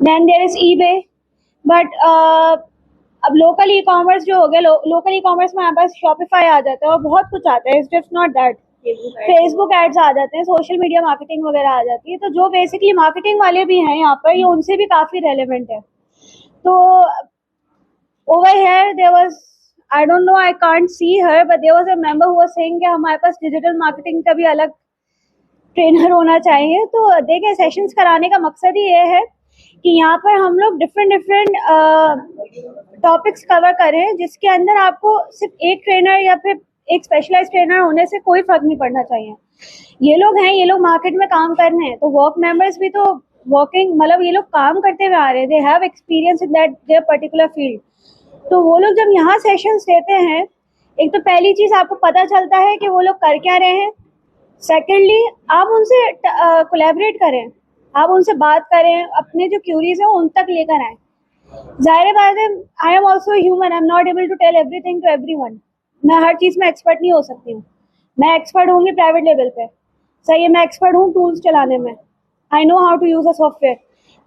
Then there is eBay. But अब local e commerce जो हो गया, लोकल ई कॉमर्स में हमारे पास शॉपिफाई आ जाता है और बहुत कुछ आता है। It's just not that. Facebook ads आ जाते हैं, सोशल मीडिया मार्केटिंग वगैरह आ जाती है। तो जो बेसिकली मार्केटिंग वाले भी हैं यहाँ पर, ये उनसे भी काफी रेलेवेंट है। तो over here there was, I don't know, I can't see her, but there was a member who was saying कि हमारे पास डिजिटल मार्केटिंग का भी अलग ट्रेनर होना चाहिए। तो देखिए, सेशंस कराने का मकसद ही ये है कि यहाँ पर हम लोग डिफरेंट टॉपिक्स कवर करें, जिसके अंदर आपको सिर्फ एक ट्रेनर या फिर एक स्पेशलाइज्ड ट्रेनर होने से कोई फर्क नहीं पड़ना चाहिए। ये लोग हैं, ये लोग मार्केट में काम कर रहे हैं, तो वर्क मेंबर्स भी तो वर्किंग, मतलब ये लोग काम करते हुए आ रहे हैं, they have experience in that there particular field. तो वो लोग जब यहाँ सेशंस देते हैं, एक तो पहली चीज आपको पता चलता है कि वो लोग कर क्या रहे हैं। सेकेंडली, आप उनसे कोलैबोरेट करें, आप उनसे बात करें, अपने जो क्यूरीज है उन तक लेकर आए। जाहिर बात है, I am also human, I am not able to tell everything to everyone. मैं हर चीज में एक्सपर्ट नहीं हो सकती हूँ। मैं एक्सपर्ट होंगी प्राइवेट लेवल पे, सही है, मैं एक्सपर्ट हूँ टूल्स चलाने में, I know how to use a software.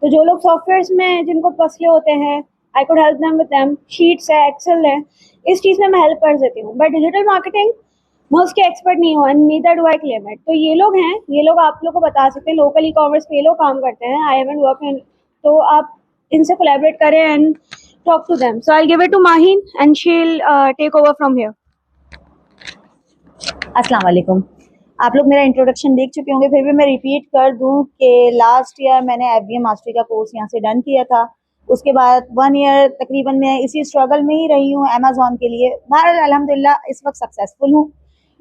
तो जो लोग सॉफ्टवेयर में जिनको मसले होते हैं, I could help them with them. Sheets है, एक्सेल है, इस चीज में मैं हेल्प कर देती हूँ। बट डिजिटल मार्केटिंग मैं उसके एक्सपर्ट नहीं हूँ, and neither do I claim it. तो ये लोग हैं, ये लोग आप लोग को बता सकते हैं, लोकल ई कॉमर्स पे ये लोग काम करते हैं। आई हैवंट वर्क इन, तो आप इनसे कोलैबोरेट करें and talk to them. So I give it to Maheen and she will take over from here. अस्सलाम वालेकुम। आप लोग मेरा इंट्रोडक्शन देख चुके होंगे, फिर भी मैं रिपीट कर दूं कि लास्ट ईयर मैंने FBA मास्टरी का कोर्स यहाँ से डन किया था। उसके बाद 1 ईयर तकरीबन मैं इसी स्ट्रगल में ही रही हूँ अमेज़ॉन के लिए। बहरहाल अल्हम्दुलिल्लाह इस वक्त सक्सेसफुल हूँ।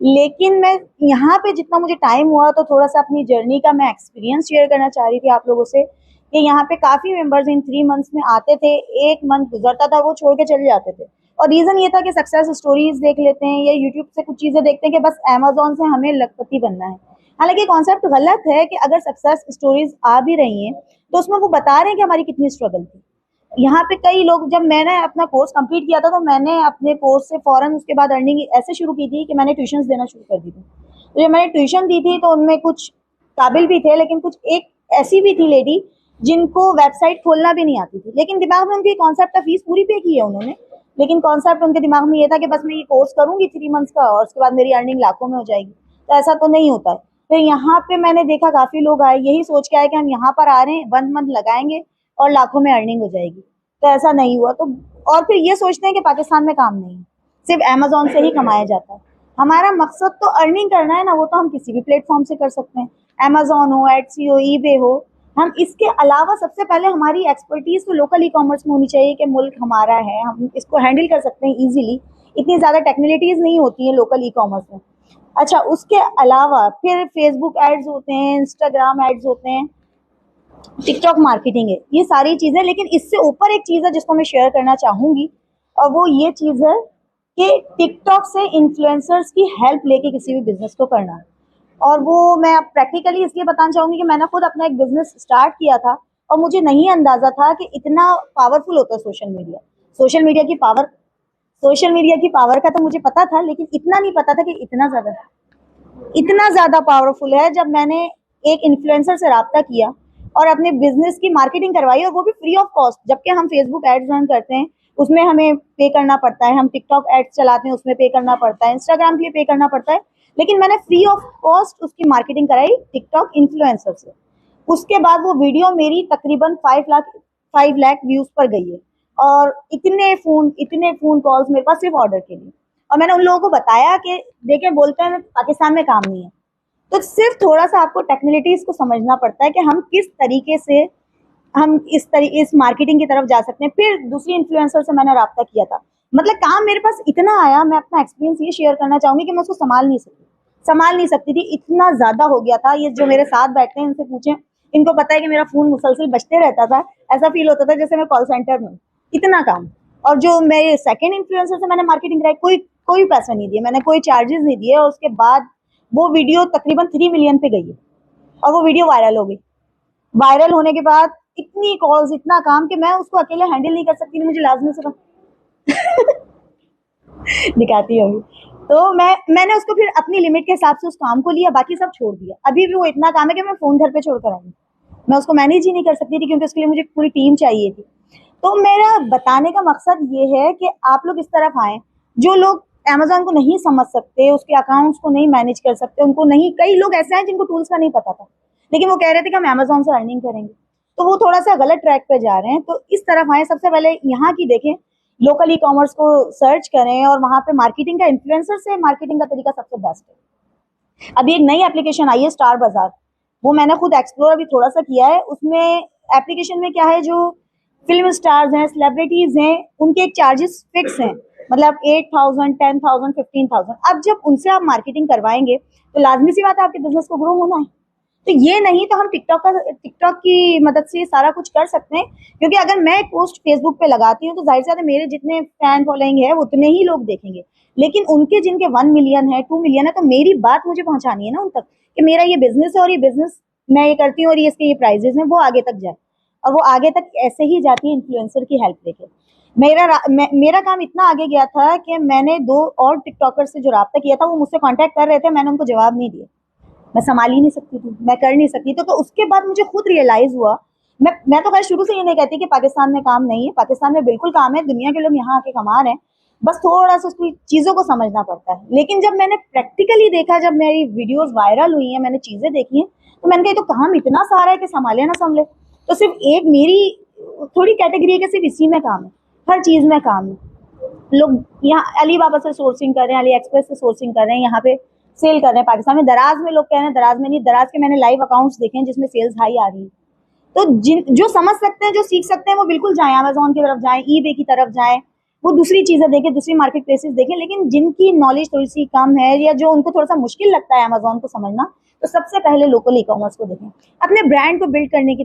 लेकिन मैं यहाँ पे जितना मुझे टाइम हुआ, तो थोड़ा सा अपनी जर्नी का मैं एक्सपीरियंस शेयर करना चाह रही थी आप लोगों से कि यहाँ पे काफ़ी मेंबर्स इन 3 मंथ्स में आते थे, 1 मंथ गुजरता था वो छोड़ के चले जाते थे। और रीजन ये था कि सक्सेस स्टोरीज देख लेते हैं या यूट्यूब से कुछ चीजें देखते हैं कि बस अमेज़ॉन से हमें लखपति बनना है। हालांकि कॉन्सेप्ट गलत है कि अगर सक्सेस स्टोरीज आ भी रही हैं तो उसमें वो बता रहे हैं कि हमारी कितनी स्ट्रगल थी। यहाँ पे कई लोग, जब मैंने अपना कोर्स कंप्लीट किया था तो मैंने अपने कोर्स से फौरन उसके बाद अर्निंग ऐसे शुरू की थी कि मैंने ट्यूशन देना शुरू कर दी थी। तो जब मैंने ट्यूशन दी थी तो उनमें कुछ काबिल भी थे, लेकिन कुछ एक ऐसी भी थी लेडी जिनको वेबसाइट खोलना भी नहीं आती थी, लेकिन दिमाग में उनकी कॉन्सेप्ट था, फीस पूरी पे की है उन्होंने, लेकिन कॉन्सेप्ट उनके दिमाग में ये था कि बस मैं ये कोर्स करूंगी 3 मंथ्स का और उसके बाद मेरी अर्निंग लाखों में हो जाएगी। तो ऐसा तो नहीं होता है। फिर यहाँ पे मैंने देखा काफी लोग आए यही सोच के आए कि हम यहाँ पर आ रहे हैं, 1 मंथ लगाएंगे और लाखों में अर्निंग हो जाएगी। तो ऐसा नहीं हुआ। तो और फिर ये सोचते हैं कि पाकिस्तान में काम नहीं है, सिर्फ अमेज़ॉन से ही कमाया जाता है। हमारा मकसद तो अर्निंग करना है ना, वो तो हम किसी भी प्लेटफॉर्म से कर सकते हैं, अमेज़ॉन हो, एटसी हो, ईबे हो। हम इसके अलावा सबसे पहले हमारी एक्सपर्टीज तो लोकल ई कॉमर्स में होनी चाहिए कि मुल्क हमारा है, हम इसको हैंडल कर सकते हैं इजीली। इतनी ज़्यादा टेक्निकलिटीज नहीं होती है लोकल ई कॉमर्स में। अच्छा, उसके अलावा फिर फेसबुक एड्स होते हैं, इंस्टाग्राम एड्स होते हैं, टिकटॉक मार्केटिंग है, ये सारी चीज़ें। लेकिन इससे ऊपर एक चीज़ है जिसको मैं शेयर करना चाहूँगी, और वो ये चीज़ है कि टिकटॉक से इन्फ्लुएंसर्स की हेल्प लेके किसी भी बिजनेस को करना है। और वो मैं प्रैक्टिकली इसलिए बताना चाहूंगी कि मैंने खुद अपना एक बिजनेस स्टार्ट किया था और मुझे नहीं अंदाजा था कि इतना पावरफुल होता है सोशल मीडिया। सोशल मीडिया की पावर सोशल मीडिया की पावर का तो मुझे पता था, लेकिन इतना नहीं पता था कि इतना ज्यादा पावरफुल है। जब मैंने एक इन्फ्लुएंसर से रब्ता किया और अपने बिजनेस की मार्केटिंग करवाई, और वो भी फ्री ऑफ कॉस्ट, जबकि हम फेसबुक एड्स रन करते हैं उसमें हमें पे करना पड़ता है, हम टिकटॉक एड्स चलाते हैं उसमें पे करना पड़ता है, इंस्टाग्राम के लिए पे करना पड़ता है, लेकिन मैंने फ्री ऑफ कॉस्ट उसकी मार्केटिंग कराई टिकटॉक इन्फ्लुएंसर से। उसके बाद वो वीडियो मेरी तकरीबन 5 लाख व्यूज पर गई है, और इतने फोन कॉल्स मेरे पास सिर्फ ऑर्डर के लिए। और मैंने उन लोगों को बताया कि देखें, बोलते हैं पाकिस्तान में काम नहीं है, तो सिर्फ थोड़ा सा आपको टेक्निकलिटीज को समझना पड़ता है कि हम किस तरीके से हम इस मार्केटिंग की तरफ जा सकते हैं। फिर दूसरी इन्फ्लुएंसर से मैंने रब्ता किया था, मतलब काम मेरे पास इतना आया, मैं अपना एक्सपीरियंस ये शेयर करना चाहूंगी कि मैं उसको संभाल नहीं सकती थी, इतना ज्यादा हो गया था। ये जो मेरे साथ बैठते हैं इनसे पूछें, इनको पता है कि मेरा फोन मुसलसल बजते रहता था, ऐसा फील होता था जैसे मैं कॉल सेंटर में, इतना काम। और जो मेरे सेकंड इन्फ्लुएंसर से मैंने मार्केटिंग कराई, कोई पैसा नहीं दिया, मैंने कोई चार्जेस नहीं दिए, और उसके बाद वो वीडियो तकरीबन 3 मिलियन पे गई है और वो वीडियो वायरल हो गई। वायरल होने के बाद इतनी कॉल्स, इतना काम कि मैं उसको अकेले हैंडल नहीं कर सकती थी, मुझे लाजमी से दिखाती होगी। तो मैंने उसको फिर अपनी लिमिट के हिसाब से उस काम को लिया, बाकी सब छोड़ दिया। अभी भी वो इतना काम है कि मैं फोन घर पे छोड़कर आई, मैं उसको मैनेज ही नहीं कर सकती थी क्योंकि उसके लिए मुझे पूरी टीम चाहिए थी। तो मेरा बताने का मकसद ये है कि आप लोग इस तरफ आए, जो लोग अमेजोन को नहीं समझ सकते, उसके अकाउंट्स को नहीं मैनेज कर सकते, उनको नहीं, कई लोग ऐसे हैं जिनको टूल्स का नहीं पता था लेकिन वो कह रहे थे कि हम अमेजोन से अर्निंग करेंगे, तो वो थोड़ा सा गलत ट्रैक पे जा रहे हैं। तो इस तरफ आए, सबसे पहले यहाँ की देखें, लोकल ई कॉमर्स को सर्च करें और वहां पे मार्केटिंग का, इन्फ्लुएंसर से मार्केटिंग का तरीका सबसे बेस्ट है। अभी एक नई एप्लीकेशन आई है स्टार बाजार, वो मैंने खुद एक्सप्लोर अभी थोड़ा सा किया है। उसमें एप्लीकेशन में क्या है, जो फिल्म स्टार्स हैं, सेलिब्रिटीज हैं, उनके एक चार्जेस फिक्स हैं, मतलब 8,000, 10,000, 15,000। अब जब उनसे आप मार्केटिंग करवाएंगे तो लाजमी सी बात है आपके बिजनेस को ग्रो होना है। तो ये नहीं तो हम टिकटॉक की मदद से सारा कुछ कर सकते हैं, क्योंकि अगर मैं एक पोस्ट फेसबुक पे लगाती हूँ तो जाहिर सी बात है मेरे जितने फैन फॉलोइंग है उतने ही लोग देखेंगे, लेकिन उनके जिनके 1 मिलियन है, 2 मिलियन है, तो मेरी बात मुझे पहुंचानी है ना उन तक कि मेरा ये बिजनेस है और ये बिजनेस मैं ये करती हूँ और ये इसके ये प्राइजेस हैं, वो आगे तक जाए। और वो आगे तक ऐसे ही जाती है इन्फ्लुएंसर की हेल्प लेके। मेरा काम इतना आगे गया था कि मैंने 2 और टिकटॉकर से जो राब्ता किया था, वो मुझसे कांटेक्ट कर रहे थे, मैंने उनको जवाब नहीं दिया, मैं संभाल ही नहीं सकती थी, मैं कर नहीं सकती। तो उसके बाद मुझे खुद रियलाइज हुआ, मैं तो खैर शुरू से ये नहीं कहती कि पाकिस्तान में काम नहीं है, पाकिस्तान में बिल्कुल काम है, दुनिया के लोग यहाँ आके कमा रहे हैं, बस थोड़ा सा उसकी चीजों को समझना पड़ता है। लेकिन जब मैंने प्रैक्टिकली देखा, जब मेरी वीडियोस वायरल हुई हैं, मैंने चीजें देखी हैं, तो मैंने कहा तो काम इतना सारा है कि संभाले ना संभले। तो सिर्फ एक मेरी थोड़ी कैटेगरी है कि सिर्फ इसी में काम है, हर चीज में काम है। लोग यहाँ अली बाबा से सोर्सिंग कर रहे हैं, अली एक्सप्रेस से सोर्सिंग कर रहे हैं, यहाँ पे सेल कर रहे हैं। पाकिस्तान में दराज में लोग कह रहे हैं, दराज में नहीं, दराज के मैंने लाइव अकाउंट्स देखे हैं जिसमें सेल्स हाई आ रही है। तो जो समझ सकते हैं, जो सीख सकते हैं, वो बिल्कुल जाएं, अमेजोन की तरफ जाएं, ईबे की तरफ जाएं, वो दूसरी चीजें देखें, दूसरी मार्केट प्लेसेस देखें। लेकिन जिनकी नॉलेज थोड़ी सी कम है या जो उनको थोड़ा सा मुश्किल लगता है अमेजोन को समझना, तो सबसे पहले लोकल ई कॉमर्स को देखें, अपने ब्रांड को बिल्ड करने की